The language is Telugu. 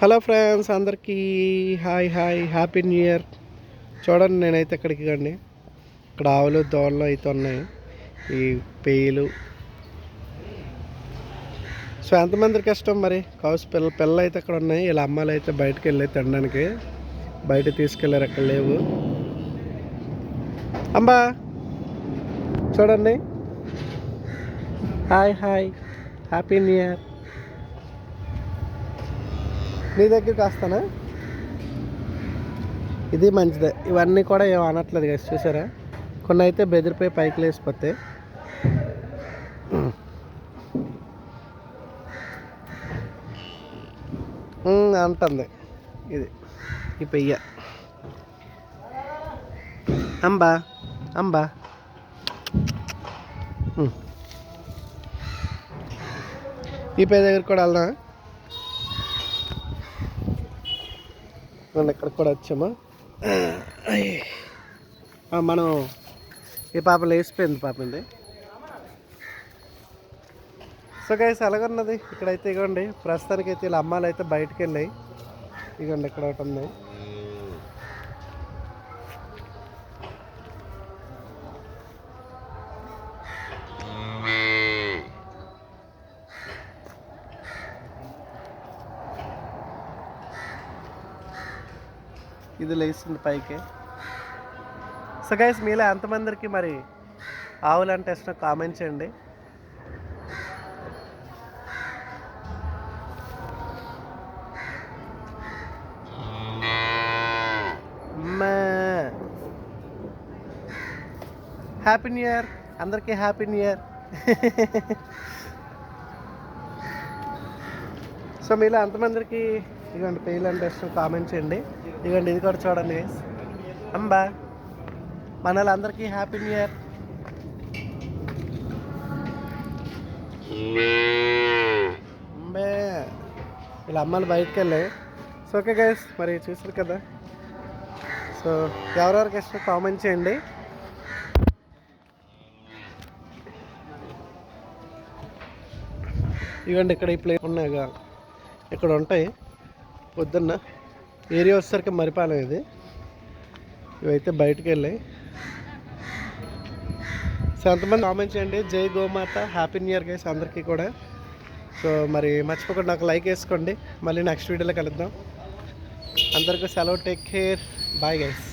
హలో ఫ్రెండ్స్, అందరికీ hi hi happy new year. చూడండి, నేనైతే ఇక్కడికి కండి ఇక్కడ ఆవులు దోళ్ళు అయితే ఉన్నాయి, ఈ పేలు. సో ఎంతమందికి ఇష్టం మరి కౌస్ పిల్లలు అయితే అక్కడ ఉన్నాయి. ఇలా అమ్మాయిలు అయితే బయటకు వెళ్ళి తినడానికి బయట తీసుకెళ్ళారు, అక్కడ లేవు. అంబా చూడండి, hi hi happy new year. నీ దగ్గరికి వస్తానా? ఇది మంచిదే, ఇవన్నీ కూడా ఏం అనట్లేదు కదా, చూసారా? కొన్ని అయితే బెదిరిపోయి పైకి లేసిపోతాయి. అంటుంది ఇది ఈ పెయ్య. అంబా అంబా ఈ పెయ్య దగ్గరికి కూడా వెళ్దాం. ఇక్కడికి కూడా వచ్చామా? మనం ఈ పాప లేచిపోయింది పాపంది. సో గైస్, ఎలాగన్నది ఇక్కడైతే ఇవ్వండి. ప్రస్తుతానికి అయితే ఇలా అమ్మాయిలు అయితే బయటకు వెళ్ళాయి. ఇవ్వండి, ఇక్కడ ఒకటి ఉంది. ఇది లేచింది పైకి. సో గైస్, మీలో ఎంతమందికి మరి ఆవులు అంటే ఇష్టం కామెంట్ చేయండి. హ్యాపీ న్యూ ఇయర్ అందరికీ, హ్యాపీ న్యూ ఇయర్. సో మీలో ఎంతమందికి ఇదిగోండి పెళ్ళి అంటే ఇష్టం కామెంట్ చేయండి. ఇదిగోండి, ఇది కూడా చూడండి గైస్. అంబా మన అందరికీ హ్యాపీ న్యూ ఇయర్. అంబే ఇలా అమ్మాయిలు బయటకు వెళ్ళాయి. సో ఓకే గైస్, మరి చూసారు కదా. సో ఎవరెవరికి ఇష్టం కామెంట్ చేయండి. ఇవ్వండి, ఇక్కడ ఈ ప్లేస్ ఉన్నాయిగా, ఇక్కడ ఉంటాయి. పొద్దున్న ఏరియా వచ్చేసరికి మరిపాలెం ఇది. ఇవైతే బయటకు వెళ్ళాయి. సో ఎంతమంది కామెంట్ చేయండి. జై గోమాత, హ్యాపీ న్యూ ఇయర్ గైస్ అందరికీ కూడా. సో మరి మర్చిపోకుండా నాకు లైక్ వేసుకోండి. మళ్ళీ నెక్స్ట్ వీడియోలో కలుద్దాం. అందరికీ సెలవు, టేక్ కేర్, బాయ్ గైస్.